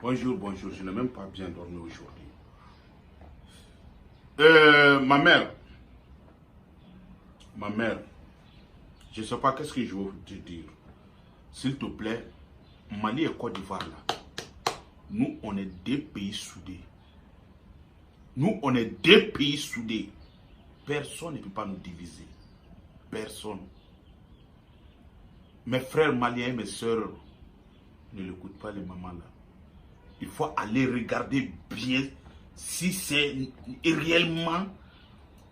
Bonjour, bonjour. Je n'ai même pas bien dormi aujourd'hui. Ma mère, je ne sais pas qu'est-ce que je veux te dire. S'il te plaît, Mali et Côte d'Ivoire là, nous on est deux pays soudés. Nous on est deux pays soudés. Personne ne peut pas nous diviser. Personne. Mes frères maliens et mes soeurs, ne l'écoutent pas les mamans là. Il faut aller regarder bien si c'est réellement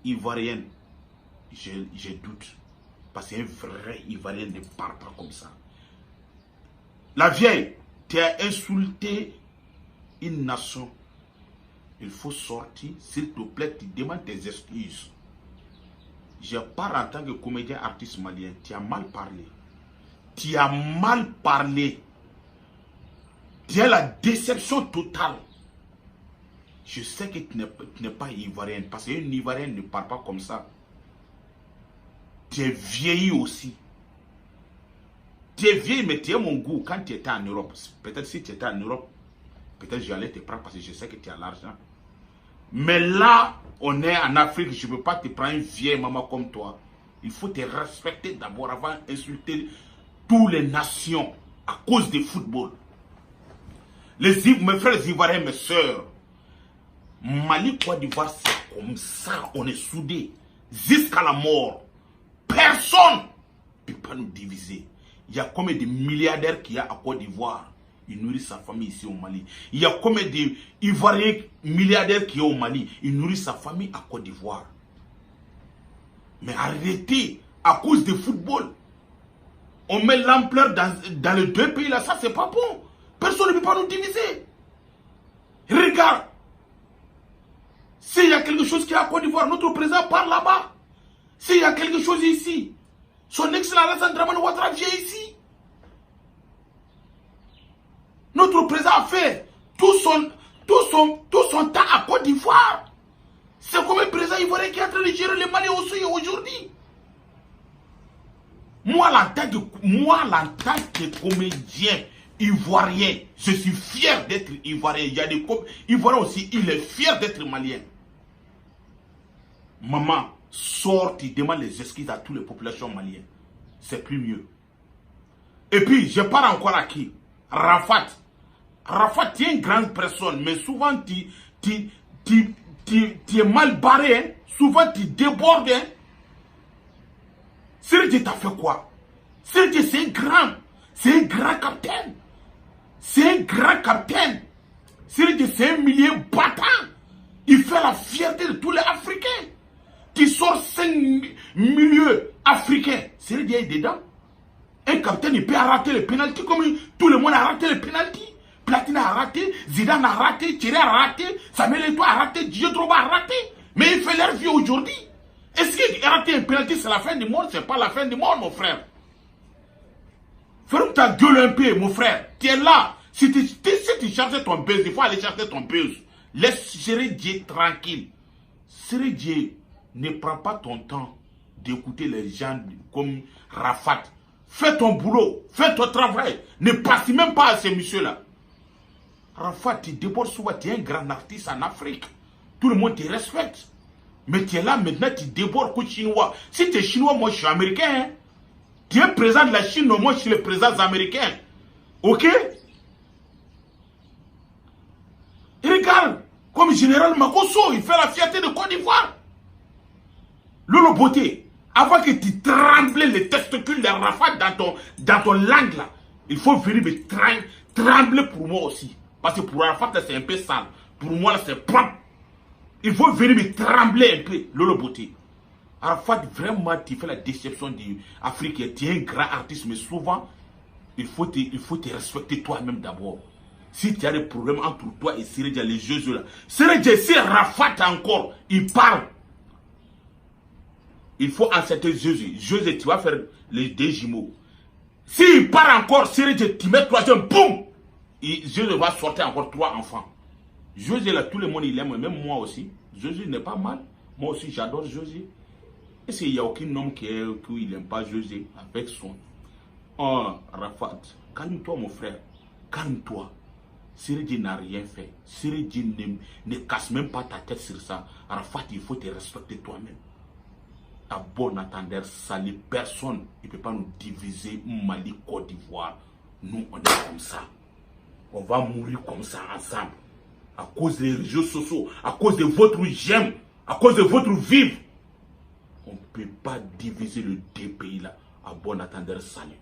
ivoirien. Je doute. Parce qu'un vrai ivoirien ne parle pas comme ça. La vieille, tu as insulté une nation. Il faut sortir. S'il te plaît, tu demandes tes excuses. Je parle en tant que comédien artiste malien. Tu as mal parlé. Tu as mal parlé. Tu as la déception totale. Je sais que tu n'es pas ivoirienne. Parce qu'une ivoirienne ne parle pas comme ça. Tu es vieilli aussi. Tu es vieilli, mais tu es mon goût quand tu étais en Europe. Peut-être si tu étais en Europe, peut-être j'allais te prendre parce que je sais que tu as l'argent. Mais là, on est en Afrique. Je ne peux pas te prendre une vieille maman comme toi. Il faut te respecter d'abord avant d'insulter toutes les nations à cause du football. Mes frères ivoiriens, mes soeurs, Mali, Côte d'Ivoire, c'est comme ça, on est soudés jusqu'à la mort. Personne ne peut pas nous diviser. Il y a combien de milliardaires qu'il y a à Côte d'Ivoire? Il nourrit sa famille ici au Mali. Il y a combien d'Ivoiriens milliardaires qui sont au Mali? Il nourrit sa famille à Côte d'Ivoire. Mais arrêtez, à cause du football. On met l'ampleur dans les deux pays là, ça c'est pas bon. Personne ne peut pas nous diviser. Regarde. S'il y a quelque chose qui est à Côte d'Ivoire, notre président part là-bas. S'il y a quelque chose ici, son excellence Alassane Dramane Ouattara vient ici. Notre président a fait tout son temps à Côte d'Ivoire. C'est comme un président ivoirien qui est en train de gérer le Mali aussi aujourd'hui. Moi, en tant que comédien ivoirien, je suis fier d'être ivoirien. Il y a des ivoiriens aussi, il est fier d'être malien. Maman, sort, il demande les excuses à toutes les populations maliennes. C'est plus mieux. Et puis, je parle encore à qui? Rafat. Rafat, tu es une grande personne, mais souvent tu es mal barré. Hein? Souvent tu débordes. Hein? Serge t'a fait quoi? Serge, c'est un grand capitaine. C'est un grand capitaine. Serge, c'est un milieu battant. Il fait la fierté de tous les Africains. Qui sort 5 milieux africains. Serge est dedans. Un capitaine, il peut rater les pénaltys comme tout le monde a raté les pénaltys. Platini a raté, Zidane a raté, Thierry a raté, Samuel Eto'o a raté, Didier Drogba a raté. Mais il fait leur vie aujourd'hui. Est-ce qu'il a raté un pénalty, c'est la fin du monde? C'est pas la fin du monde, mon frère. Ferme ta gueule un peu, mon frère. Tu es là. Si tu cherches ton buzz, il faut aller chercher ton buzz. Laisse Serge tranquille. Serge, ne prends pas ton temps d'écouter les gens comme Rafat. Fais ton boulot, fais ton travail. Ne passe même pas à ces messieurs-là. Rafat, tu débordes souvent, tu es un grand artiste en Afrique. Tout le monde te respecte. Mais tu es là maintenant, tu débordes comme chinois. Si tu es chinois, moi je suis américain. Hein? Tu es président de la Chine, moi je suis le président américain. Ok? Regarde, comme général Makosso, il fait la fierté de Côte d'Ivoire. Lolo Beauté, avant que tu trembles les testicules de Rafat dans ton langue là, il faut venir me trembler pour moi aussi. Parce que pour Rafat, c'est un peu sale. Pour moi, c'est propre. Il faut venir me trembler un peu, Lolo Beauté. Rafat, vraiment, tu fais la déception de l'Afrique. Tu es un grand artiste, mais souvent, il faut te respecter toi-même d'abord. Si tu as des problèmes entre toi et Serge, les jeux là. Serge, si Rafat encore, il parle. Il faut accepter Jésus. Jésus, tu vas faire les deux jumeaux. S'il part encore, Serge, tu mets troisième, boum! Jésus va sortir encore 3 enfants. Jésus, là, tout le monde, il aime, même moi aussi. Jésus n'est pas mal. Moi aussi, j'adore Jésus. Est-ce qu'il n'y a aucun homme qui n'aime pas José avec son... Oh, Arafat, calme-toi mon frère, calme-toi. Siridji n'a rien fait. Siridji ne casse même pas ta tête sur ça. Arafat, il faut te respecter toi-même. À bon entendeur, sali, personne ne peut pas nous diviser Mali, Côte d'Ivoire. Nous, on est comme ça. On va mourir comme ça ensemble. À cause des réseaux sociaux, à cause de votre j'aime, à cause de votre vivre. On ne peut pas diviser les deux pays là. À bon entendeur, salut.